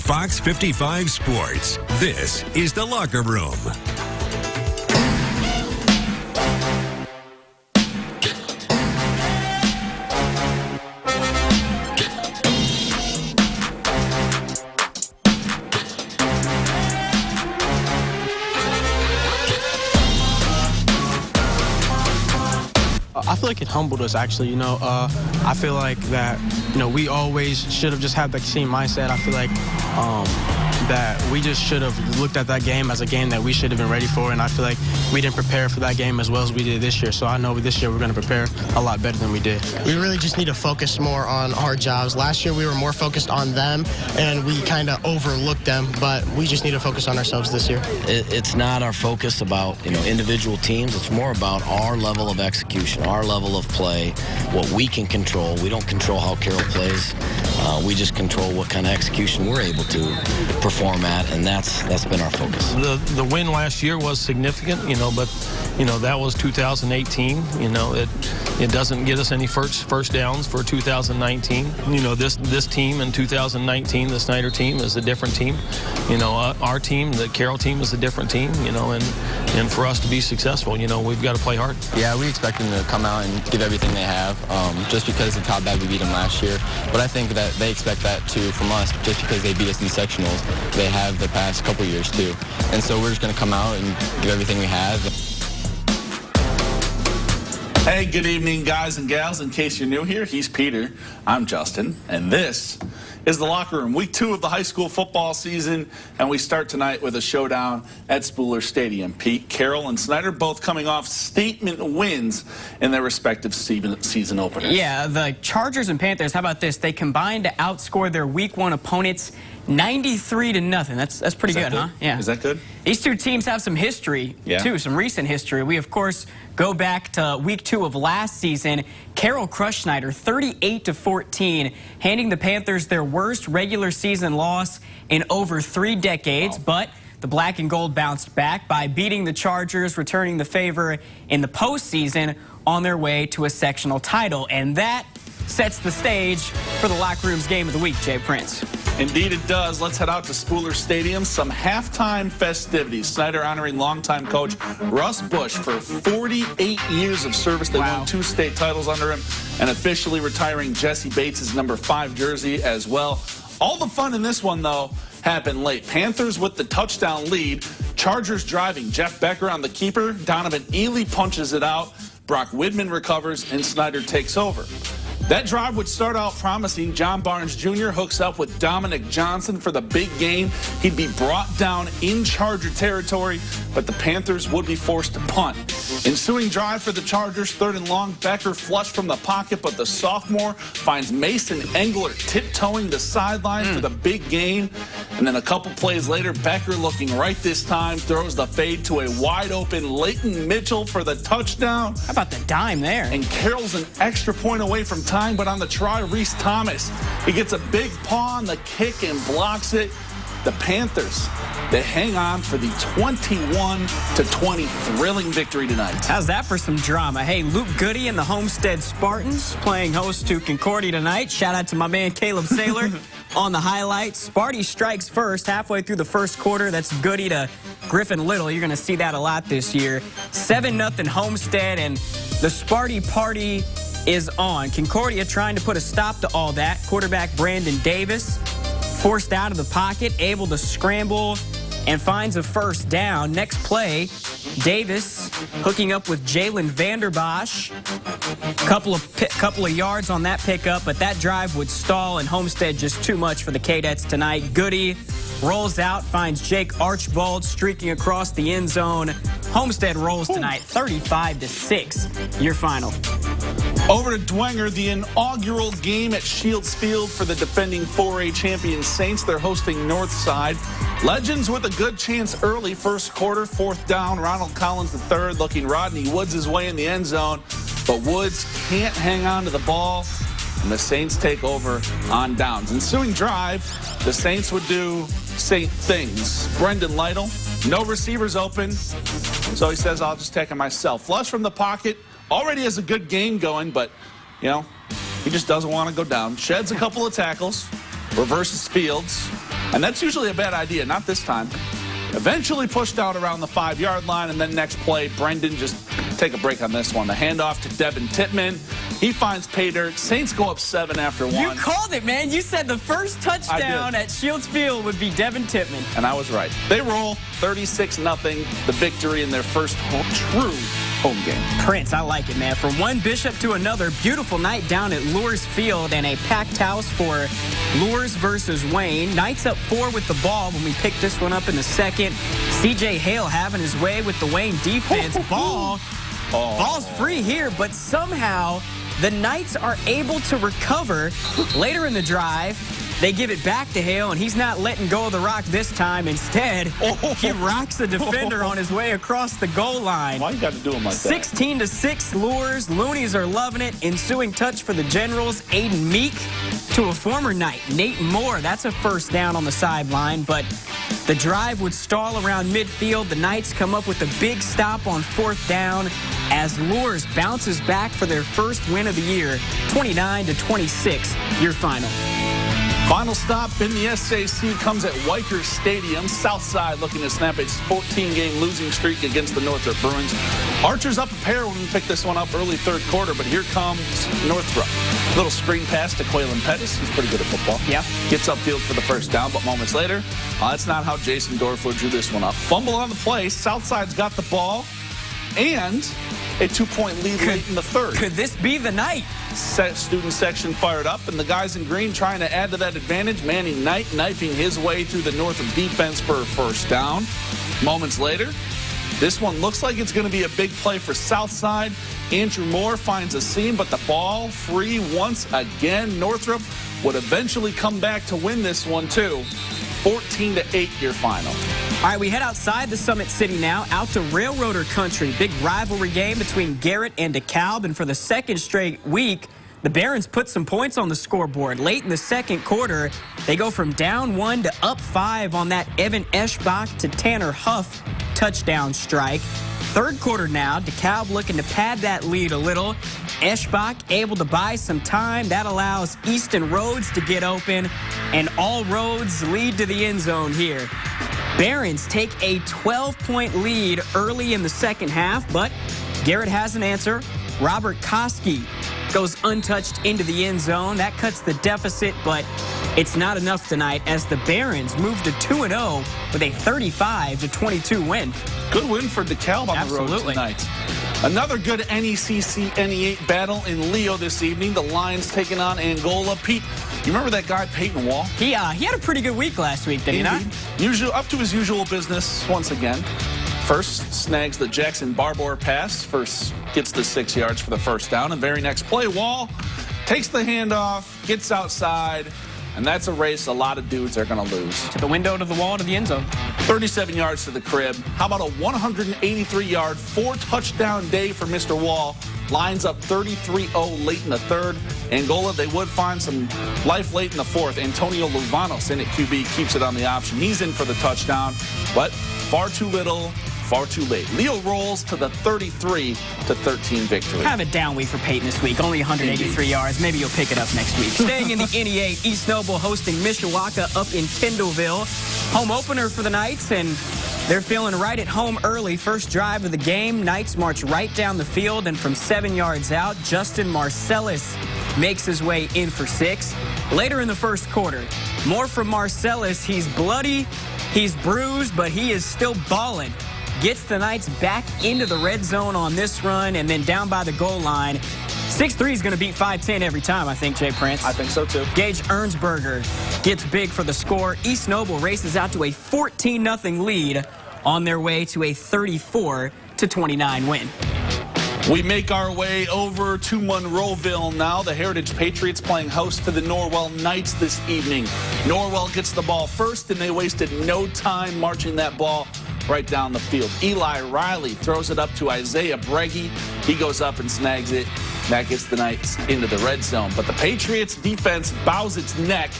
Fox 55 Sports. This is The Locker Room. I feel like it humbled us, actually. I feel like that, we always should have just had the same mindset. I feel like that we just should have looked at that game as a game that we should have been ready for, and I feel like we didn't prepare for that game as well as we did this year. So I know this year we're going to prepare a lot better than we did. We really just need to focus more on our jobs. Last year we were more focused on them, and we kind of overlooked them, but we just need to focus on ourselves this year. It's not our focus about individual teams. It's more about our level of execution, our level of play, what we can control. We don't control how Carroll plays. We just control what kind of execution we're able to perform at, and that's been our focus. The win last year was significant, but that was 2018. It doesn't get us any first downs for 2019. This team in 2019, the Snyder team, is a different team. Our team, the Carroll team, is a different team. And for us to be successful, we've got to play hard. Yeah, we expect them to come out and give everything they have, just because of how bad we beat them last year. But I think that they expect that too from us, just because they beat us in sectionals. They have the past couple years too. And so we're just going to come out and give everything we have. Hey, good evening, guys and gals. In case you're new here, he's Peter. I'm Justin, and this is The Locker Room. Week 2 of the high school football season, and we start tonight with a showdown at Spooler Stadium. Pete, Carroll, and Snyder both coming off statement wins in their respective season openers. Yeah, the Chargers and Panthers, how about this? They combined to outscore their Week 1 opponents 93-0. That's pretty good, huh? Yeah. Is that good? These two teams have some history, too, some recent history. We, of course, go back to Week 2 of last season. Carroll crushed Snyder 38-14, handing the Panthers their worst regular season loss in over 3 decades. Wow. But the black and gold bounced back by beating the Chargers, returning the favor in the postseason on their way to a sectional title. And that sets the stage for the Locker Room's Game of the Week, Jay Prince. Indeed it does. Let's head out to Spooler Stadium. Some halftime festivities. Snyder honoring longtime coach Russ Bush for 48 years of service. They won 2 state titles under him, and officially retiring Jesse Bates' number 5 jersey as well. All the fun in this one, though, happened late. Panthers with the touchdown lead. Chargers driving. Jeff Becker on the keeper. Donovan Ely punches it out. Brock Widman recovers, and Snyder takes over. That drive would start out promising. John Barnes Jr. hooks up with Dominic Johnson for the big gain. He'd be brought down in Charger territory, but the Panthers would be forced to punt. Ensuing drive for the Chargers, 3rd and long. Becker flushed from the pocket, but the sophomore finds Mason Engler tiptoeing the sideline for the big gain. And then a couple plays later, Becker looking right this time, throws the fade to a wide-open Leighton Mitchell for the touchdown. How about the dime there? And Carroll's an extra point away from time, but on the try, Reese Thomas, he gets a big paw on the kick and blocks it. The Panthers, they hang on for the 21-20 thrilling victory tonight. How's that for some drama? Hey, Luke Goody and the Homestead Spartans playing host to Concordia tonight. Shout out to my man Caleb Saylor on the highlights. Sparty strikes first halfway through the first quarter. That's Goody to Griffin Little. You're going to see that a lot this year. 7-0 Homestead, and the Sparty party is on. Concordia trying to put a stop to all that. Quarterback Brandon Davis forced out of the pocket, able to scramble and finds a first down. Next play, Davis hooking up with Jalen Vanderbosch. Couple of yards on that pickup, but that drive would stall, and Homestead just too much for the Cadets tonight. Goody rolls out, finds Jake Archibald streaking across the end zone. Homestead rolls tonight, 35-6. Your final. Over to Dwenger, the inaugural game at Shields Field for the defending 4A champion Saints. They're hosting Northside. Legends with a good chance early. First quarter, 4th down. Ronald Collins III looking Rodney Woods' way in the end zone. But Woods can't hang on to the ball, and the Saints take over on downs. Ensuing drive, the Saints would do Saint things. Brendan Lytle, no receivers open, so he says, I'll just take it myself. Flush from the pocket. Already has a good game going, but, he just doesn't want to go down. Sheds a couple of tackles, reverses Fields, And that's usually a bad idea, not this time. Eventually pushed out around the 5-yard line, and then next play, Brendan just take a break on this one. The handoff to Devin Tittman. He finds pay dirt. Saints go up 7 after 1. You called it, man. You said the first touchdown at Shields Field would be Devin Tittman. And I was right. They roll 36-0, the victory in their first true home game. Prince, I like it, man. From one Bishop to another, beautiful night down at Luers Field and a packed house for Luers versus Wayne. Knights up 4 with the ball when we pick this one up in the second. C.J. Hale having his way with the Wayne defense. Ball's free here, but somehow the Knights are able to recover later in the drive. They give it back to Hale, and he's not letting go of the rock this time. Instead, he rocks the defender on his way across the goal line. Why you got to do him like that? 16-6 Luers. Loonies are loving it. Ensuing touch for the Generals. Aiden Meek to a former Knight, Nate Moore. That's a first down on the sideline, but the drive would stall around midfield. The Knights come up with a big stop on 4th down as Luers bounces back for their first win of the year, 29-26, your final. Final stop in the SAC comes at Weicker Stadium. Southside looking to snap its 14-game losing streak against the Northrop Bruins. Archers up a pair when we pick this one up early 3rd quarter, but here comes Northrop. Little screen pass to Quaylen Pettis. He's pretty good at football. Yeah. Gets upfield for the first down, but moments later, that's not how Jason Dorfler drew this one up. Fumble on the play. Southside's got the ball and a 2-point lead late in the 3rd. Could this be the night? Student section fired up, and the guys in green trying to add to that advantage. Manny Knight knifing his way through the Northrop defense for a first down. Moments later, this one looks like it's going to be a big play for Southside. Andrew Moore finds a seam, but the ball free once again. Northrop would eventually come back to win this one too. 14-8 your final. All right, we head outside the Summit City now, out to Railroader Country. Big rivalry game between Garrett and DeKalb, and for the second straight week, the Barons put some points on the scoreboard. Late in the second quarter, they go from down 1 to up 5 on that Evan Eschbach to Tanner Huff touchdown strike. 3rd quarter now, DeKalb looking to pad that lead a little. Eschbach able to buy some time. That allows Easton Rhodes to get open, and all roads lead to the end zone here. Barons take a 12-point lead early in the second half, but Garrett has an answer. Robert Koski goes untouched into the end zone. That cuts the deficit, but it's not enough tonight as the Barons move to 2-0 with a 35-22 win. Good win for DeKalb on the road tonight. Another good NECC NE8 battle in Leo this evening. The Lions taking on Angola. Pete, you remember that guy Peyton Wall? He had a pretty good week last week, did he not? Up to his usual business once again. First, snags the Jackson Barbour pass. First, gets the 6 yards for the first down. And very next play, Wall takes the handoff, gets outside, and that's a race a lot of dudes are going to lose. To the window, to the wall, to the end zone. 37 yards to the crib. How about a 183-yard, 4-touchdown day for Mr. Wall? Lines up 33-0 late in the 3rd. Angola, they would find some life late in the 4th. Antonio Luvanos in at QB keeps it on the option. He's in for the touchdown, but far too little, far too late. Leo rolls to the 33-13 victory. Kind of a down week for Peyton this week. Only 183 yards. Maybe you'll pick it up next week. Staying in the NE8, East Noble hosting Mishawaka up in Kendallville. Home opener for the Knights, and they're feeling right at home early. First drive of the game, Knights march right down the field, and from 7 yards out, Justin Marcellus makes his way in for 6. Later in the first quarter, more from Marcellus. He's bloody, he's bruised, but he is still balling. Gets the Knights back into the red zone on this run, and then down by the goal line. 6'3" is going to beat 5'10" every time, I think, Jay Prince. I think so, too. Gage Ernsberger gets big for the score. East Noble races out to a 14-0 lead on their way to a 34-29 win. We make our way over to Monroeville now. The Heritage Patriots playing host to the Norwell Knights this evening. Norwell gets the ball first, and they wasted no time marching that ball right down the field. Eli Riley throws it up to Isaiah Breggy. He goes up and snags it. That gets the Knights into the red zone. But the Patriots defense bows its neck.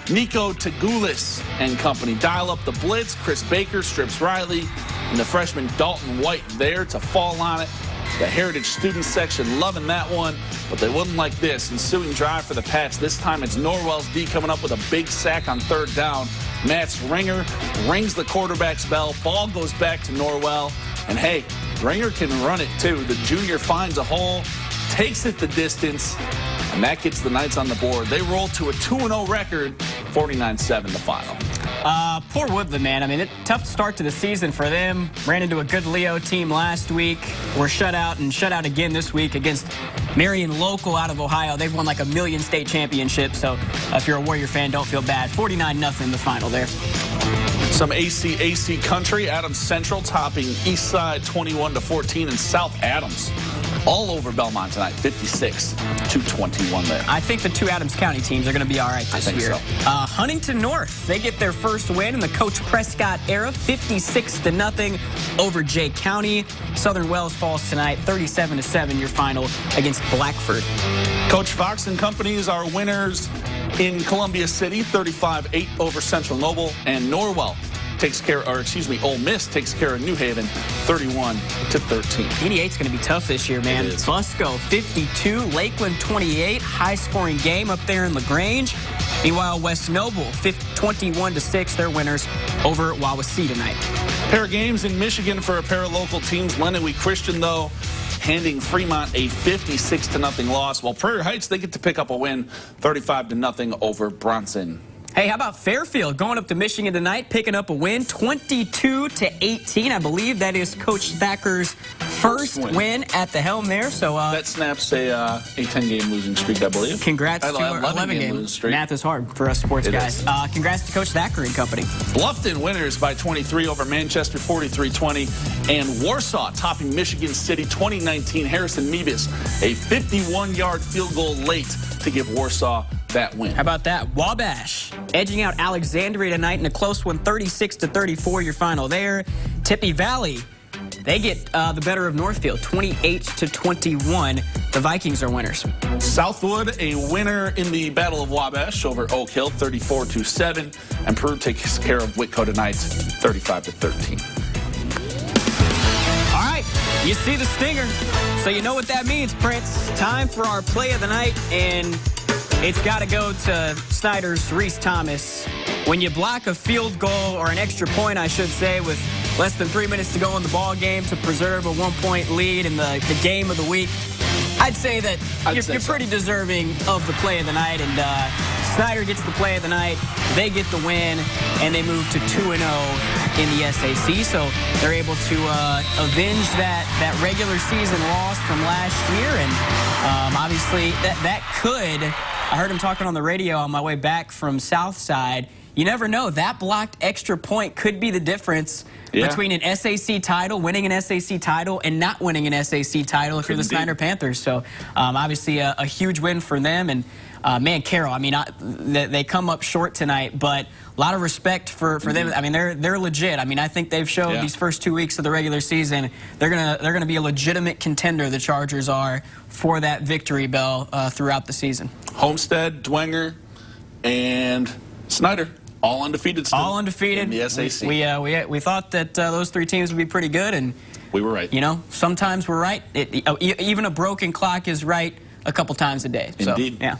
Nico Tagulis and company dial up the blitz. Chris Baker strips Riley, and the freshman Dalton White there to fall on it. The Heritage Student Section loving that one, but they wouldn't like this. Ensuing drive for the Pats. This time it's Norwell's D coming up with a big sack on third down. Matt's Ringer rings the quarterback's bell. Ball goes back to Norwell. And hey, Ringer can run it too. The junior finds a hole, takes it the distance, and that gets the Knights on the board. They roll to a 2-0 record, 49-7 the final. Poor Woodland, man. I mean, tough start to the season for them. Ran into a good Leo team last week. Were shut out and shut out again this week against Marion Local out of Ohio. They've won like a million state championships, so if you're a Warrior fan, don't feel bad. 49-0 the final there. Some ACAC country. Adams Central topping Eastside 21-14, and South Adams all over Belmont tonight, 56-21 there. I think the two Adams County teams are going to be all right this year. So. Huntington North, they get their first win in the Coach Prescott era, 56-0 over Jay County. Southern Wells falls tonight, 37-7 your final against Blackford. Coach Fox and companies are winners in Columbia City, 35-8 over Central Noble, and Norwell takes care, Ole Miss takes care of New Haven, 31-13. 88's going to be tough this year, man. Busco 52, Lakeland 28, high-scoring game up there in LaGrange. Meanwhile, West Noble 21-6, their winners over Wawasee tonight. Pair of games in Michigan for a pair of local teams. Lenawee Christian, though, handing Fremont a 56-0 loss, while Prairie Heights, they get to pick up a win, 35-0 over Bronson. Hey, how about Fairfield going up to Michigan tonight, picking up a win, 22-18. I believe that is Coach Thacker's first win at the helm there. So that snaps a 10-game losing streak, I believe. Congrats to our 11-game losing streak. Math is hard for us sports guys. Congrats to Coach Thacker and company. Bluffton winners by 23 over Manchester, 43-20, and Warsaw topping Michigan City, 2019. Harrison Meebus, a 51-yard field goal late to give Warsaw that win. How about that? Wabash edging out Alexandria tonight in a close one, 36-34 your final there. Tippy Valley, they get the better of Northfield, 28-21. The Vikings are winners. Southwood, a winner in the Battle of Wabash over Oak Hill, 34-7, and Peru takes care of Whitco tonight, 35-13. All right, you see the stinger, so you know what that means, Prince. Time for our play of the night, and it's got to go to Snyder's Reese Thomas. When you block a field goal, or an extra point, I should say, with less than 3 minutes to go in the ball game to preserve a 1-point lead in the game of the week, I'd say that you're pretty deserving of the play of the night. And Snyder gets the play of the night. They get the win, and they move to 2-0 in the SAC. So they're able to avenge that regular season loss from last year. And obviously that could, I heard him talking on the radio on my way back from Southside. You never know. That blocked extra point could be the difference between an SAC title, winning an SAC title, and not winning an SAC title if you're the Snyder Panthers. So obviously a huge win for them. And man, Carroll, I mean, they come up short tonight, but a lot of respect for them. I mean, they're legit. I mean, I think they've showed these first 2 weeks of the regular season they're gonna be a legitimate contender. The Chargers are for that victory bell throughout the season. Homestead, Dwenger, and Snyder. All undefeated still. All undefeated. In the SAC. We thought that those three teams would be pretty good, and we were right. You know, sometimes we're right. Even a broken clock is right a couple times a day. Indeed. So, yeah.